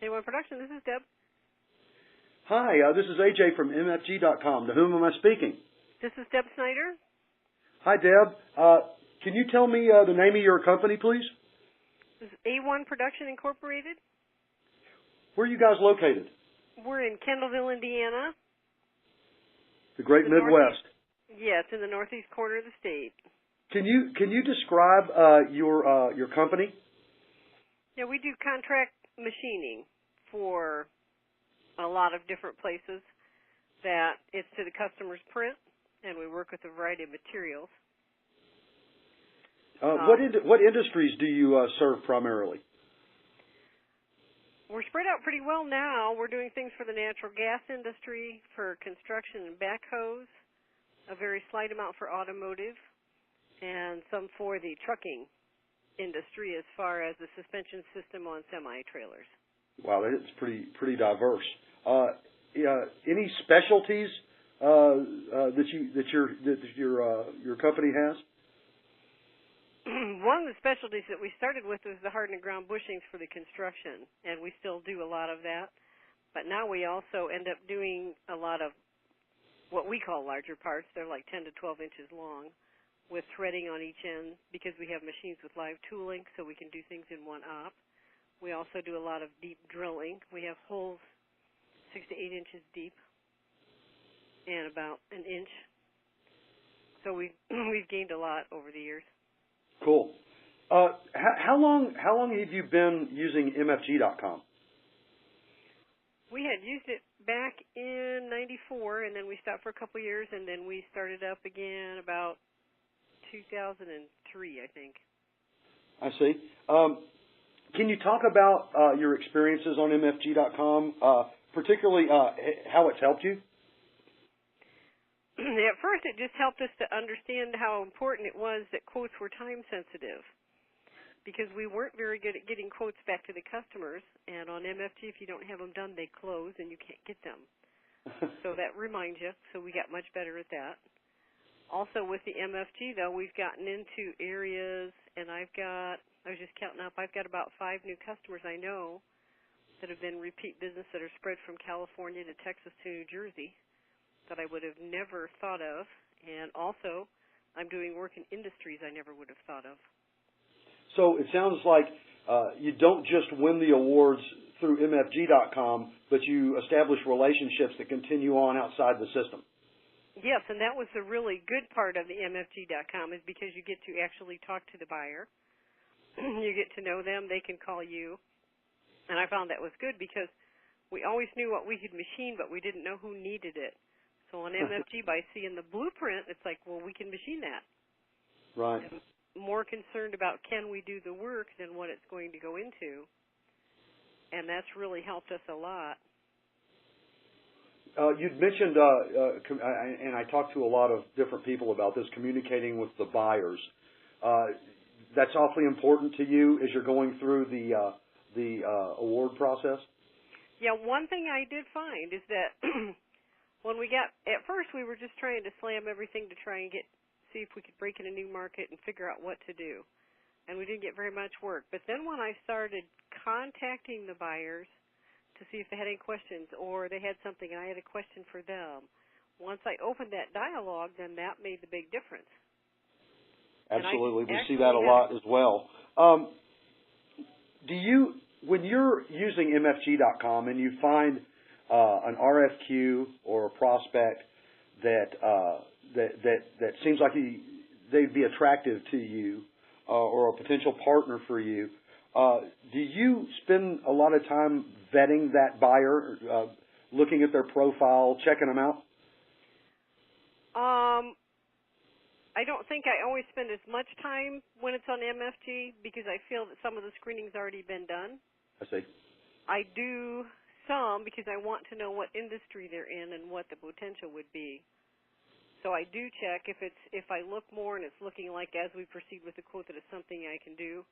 A-1 Production, this is Deb. Hi, this is AJ from MFG.com. To whom am I speaking? This is Deb Snyder. Hi, Deb. Can you tell me the name of your company, please? This is A-1 Production Incorporated. Where are you guys located? We're in Kendallville, Indiana. The Great Midwest. Yeah, it's in the northeast corner of the state. Can you describe your company? Yeah, we do contract machining for a lot of different places that it's to the customer's print, and we work with a variety of materials. What industries do you serve primarily? We're spread out pretty well now. We're doing things for the natural gas industry, for construction and backhoes, a very slight amount for automotive, and some for the trucking industry as far as the suspension system on semi-trailers. Wow, that's pretty diverse. Any specialties that your company has? One of the specialties that we started with was the hardened ground bushings for the construction, and we still do a lot of that. But now we also end up doing a lot of what we call larger parts. They're like 10 to 12 inches long, with threading on each end because we have machines with live tooling, so we can do things in one op. We also do a lot of deep drilling. We have holes 6 to 8 inches deep and about an inch. So we've gained a lot over the years. Cool. How long have you been using MFG.com? We had used it back in '94, and then we stopped for a couple of years, and then we started up again about 2003, I think. I see. Can you talk about your experiences on MFG.com, particularly how it's helped you? At first, it just helped us to understand how important it was that quotes were time sensitive, because we weren't very good at getting quotes back to the customers. And on MFG, if you don't have them done, they close and you can't get them. So that reminds you. So we got much better at that. Also with the MFG, though, we've gotten into areas, and I was just counting up, I've got about 5 new customers I know that have been repeat business that are spread from California to Texas to New Jersey that I would have never thought of. And also, I'm doing work in industries I never would have thought of. So it sounds like you don't just win the awards through MFG.com, but you establish relationships that continue on outside the system. Yes, and that was the really good part of the MFG.com, is because you get to actually talk to the buyer. You get to know them. They can call you. And I found that was good because we always knew what we could machine, but we didn't know who needed it. So on MFG, by seeing the blueprint, it's like, well, we can machine that. Right. And more concerned about can we do the work than what it's going to go into. And that's really helped us a lot. You'd mentioned, and I talked to a lot of different people about this, communicating with the buyers. That's awfully important to you as you're going through the award process? Yeah, one thing I did find is that when at first we were just trying to slam everything to try and see if we could break in a new market and figure out what to do. And we didn't get very much work. But then when I started contacting the buyers to see if they had any questions or they had something and I had a question for them, once I opened that dialogue, then that made the big difference. Absolutely. We see that a lot as well. When you're using MFG.com and you find an RFQ or a prospect that seems like they'd be attractive to you or a potential partner for you, do you spend a lot of time vetting that buyer, looking at their profile, checking them out? I don't think I always spend as much time when it's on MFG because I feel that some of the screening's already been done. I see. I do some because I want to know what industry they're in and what the potential would be. So I do check if I look more and it's looking like as we proceed with the quote that it's something I can do,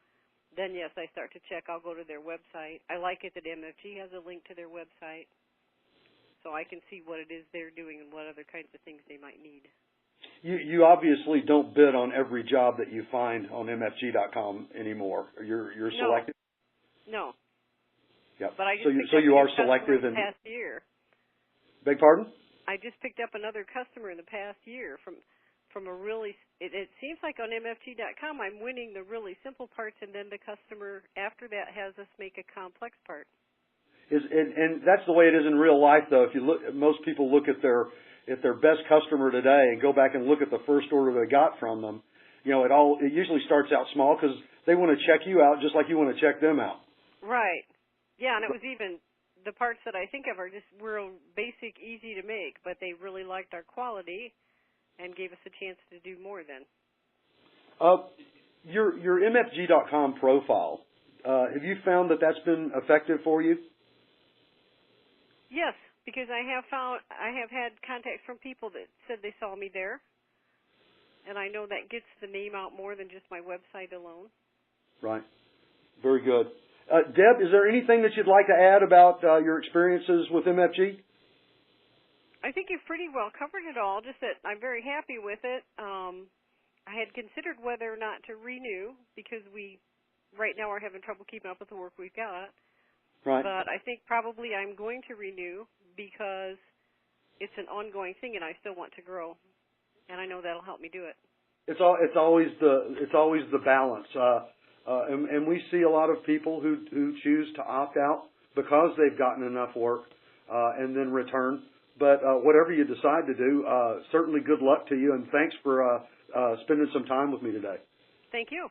then yes, I start to check. I'll go to their website. I like it that MFG has a link to their website so I can see what it is they're doing and what other kinds of things they might need. You obviously don't bid on every job that you find on MFG.com anymore. You're selected? No. Yep. But I just So you are selective in in the past year. Beg pardon? I just picked up another customer in the past year from a really. It seems like on MFG.com I'm winning the really simple parts, and then the customer after that has us make a complex part. And that's the way it is in real life, though. If you look, most people look at their best customer today and go back and look at the first order they got from them. You know, it usually starts out small because they want to check you out just like you want to check them out. Right. Yeah, and it was even the parts that I think of are just real basic, easy to make, but they really liked our quality and gave us a chance to do more then. Your MFG.com profile, have you found that that's been effective for you? Yes, because I have had contacts from people that said they saw me there, and I know that gets the name out more than just my website alone. Right. Very good. Deb, is there anything that you'd like to add about your experiences with MFG? I think you've pretty well covered it all, just that I'm very happy with it. I had considered whether or not to renew because we right now are having trouble keeping up with the work we've got. Right. But I think probably I'm going to renew because it's an ongoing thing and I still want to grow. And I know that'll help me do it. It's always the balance. And we see a lot of people who choose to opt out because they've gotten enough work and then return. But whatever you decide to do, certainly good luck to you, and thanks for spending some time with me today. Thank you.